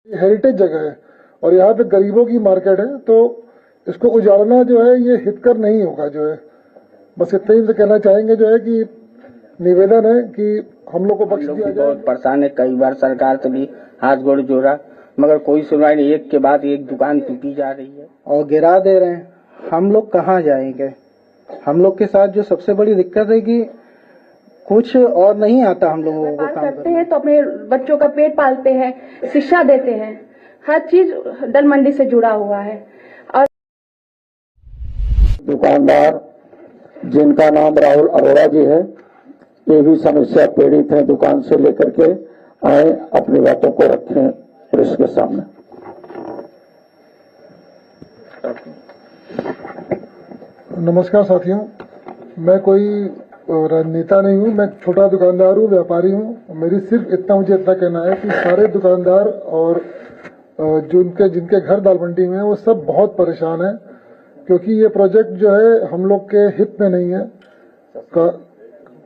Heritage जगह है और यहाँ पे गरीबों की मार्केट है, तो इसको उजाड़ना जो है ये हितकर नहीं होगा। जो है बस इतना ही कहना चाहेंगे जो है कि निवेदन है कि हम लोग को बख्श दिया जाए। बहुत परेशान है, कई बार सरकार से भी हाथ गोड़ जोड़ा मगर कोई सुनवाई नहीं। एक के बाद एक दुकान टूटी जा रही है और गिरा दे रहे हैं। हम लोग कहाँ जाएंगे? हम लोग के साथ जो सबसे बड़ी दिक्कत है कि कुछ और नहीं आता हम लोगों को काम करते हैं तो अपने बच्चों का पेट पालते हैं, शिक्षा देते हैं, हर चीज दल मंडी से जुड़ा हुआ है। और दुकानदार जिनका नाम राहुल अरोड़ा जी है, ये भी समस्या पीड़ित है, दुकान से लेकर के आए, अपनी बातों को रखें प्रेस के सामने। नमस्कार साथियों, मैं कोई राजनेता नहीं हूँ, मैं छोटा दुकानदार हूँ, व्यापारी हूँ। मेरी सिर्फ मुझे इतना कहना है कि सारे दुकानदार और जिनके घर दाल मंडी में है वो सब बहुत परेशान है, क्योंकि ये प्रोजेक्ट जो है हम लोग के हित में नहीं है।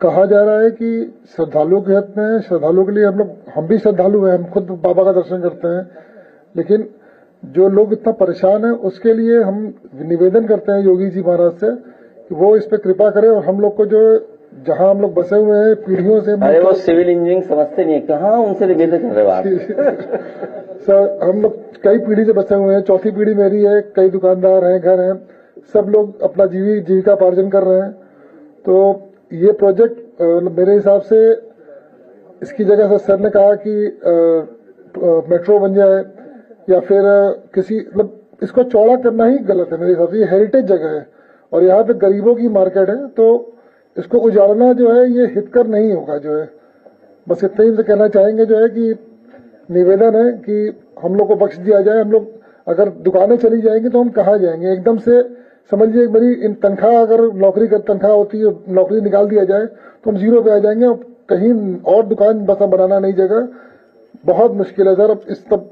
कहा जा रहा है कि श्रद्धालुओं के हित में है, श्रद्धालुओं के लिए हम भी श्रद्धालु हैं, हम खुद बाबा का दर्शन करते हैं, लेकिन जो लोग इतना परेशान है उसके लिए हम निवेदन करते हैं योगी जी महाराज से कि वो इस पे कृपा करें और हम लोग को जो जहां हम लोग बसे हुए हैं पीढ़ियों से। अरे वो सिविल इंजीनियरिंग समझते नहीं है, कहाँ उनसे निवेदन कर रहे हो आप? सर हम लोग कई पीढ़ी से बसे हुए हैं, चौथी पीढ़ी मेरी है, कई दुकानदार हैं, घर हैं, सब लोग अपना जीविका पार्जन कर रहे हैं। तो ये प्रोजेक्ट मेरे हिसाब से इसकी जगह से सर ने कहा कि मेट्रो बन जाए या फिर किसी इसको चौड़ा करना ही गलत है मेरे हिसाब से। ये हेरिटेज जगह है और यहाँ पे गरीबों की मार्केट है, तो इसको उजाड़ना जो है ये हितकर नहीं होगा। जो है बस इतना ही कहना चाहेंगे जो है कि निवेदन है कि हम लोग को बख्श दिया जाए। हम लोग अगर दुकानें चली जाएंगी तो हम कहाँ जाएंगे? एकदम से समझिए मेरी इन तनख्वाह, अगर नौकरी का तनख्वाह होती है, नौकरी निकाल दिया जाए तो हम जीरो पे आ जाएंगे और कहीं और दुकान बस बनाना नहीं जगह। बहुत मुश्किल है सर, अब इस तब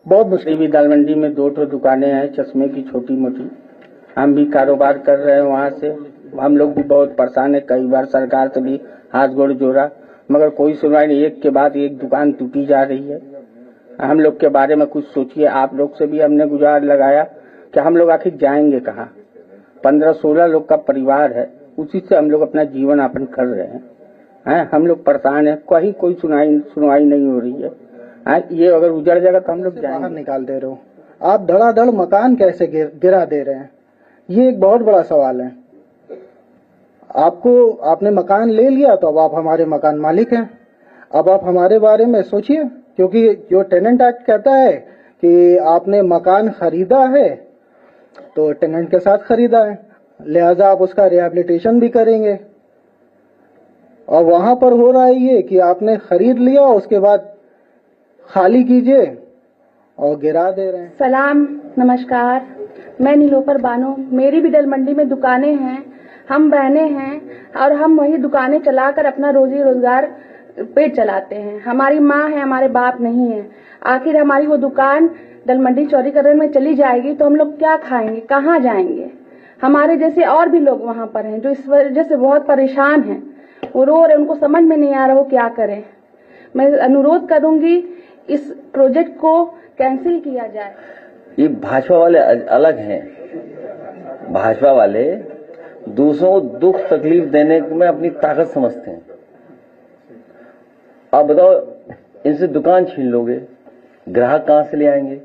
बहुत मुश्किल। दाल मंडी में 2 दुकानें हैं चश्मे की, छोटी मोटी, हम भी कारोबार कर रहे हैं वहाँ से। हम लोग भी बहुत परेशान है, कई बार सरकार से भी हाथ गोड़ जोड़ा मगर कोई सुनवाई नहीं। एक के बाद एक दुकान टूटी जा रही है। हम लोग के बारे में कुछ सोचिए। आप लोग से भी हमने गुहार लगाया कि हम लोग आखिर जाएंगे कहाँ? 15-16 लोग का परिवार है, उसी से हम लोग अपना जीवन यापन कर रहे हैं। हम लोग परेशान है, कोई सुनवाई नहीं हो रही है। ये अगर उजड़ जाएगा तो हम लोग बाहर निकाल दे रहे हो। आप धड़ाधड़ मकान कैसे गिरा दे रहे हैं? ये एक बहुत बड़ा सवाल है। आपने मकान ले लिया तो अब आप हमारे मकान मालिक हैं। अब आप हमारे बारे में सोचिए, क्योंकि जो टेनेंट एक्ट कहता है कि आपने मकान खरीदा है तो टेनेंट के साथ खरीदा है, लिहाजा आप उसका रिहैबिलिटेशन भी करेंगे। और वहां पर हो रहा है ये कि आपने खरीद लिया, उसके बाद खाली कीजिए और गिरा दे रहे हैं। सलाम, नमस्कार, मैं नीलोफर बानो। मेरी भी दल मंडी में दुकानें हैं, हम बहनें हैं और हम वही दुकानें चलाकर अपना रोजी रोजगार पेट चलाते हैं। हमारी माँ है, हमारे बाप नहीं है। आखिर हमारी वो दुकान दल मंडी चौड़ीकरण में चली जाएगी तो हम लोग क्या खाएंगे, कहाँ जाएंगे? हमारे जैसे और भी लोग वहाँ पर हैं जो इस वजह से बहुत परेशान हैं, वो रो रहे, उनको समझ में नहीं आ रहा वो क्या करें। मैं अनुरोध करूंगी इस प्रोजेक्ट को कैंसिल किया जाए। ये भाजपा वाले अलग हैं। भाजपा वाले दूसरों को दुख तकलीफ देने में अपनी ताकत समझते हैं। अब बताओ, इनसे दुकान छीन लोगे, ग्राहक कहां से ले आएंगे?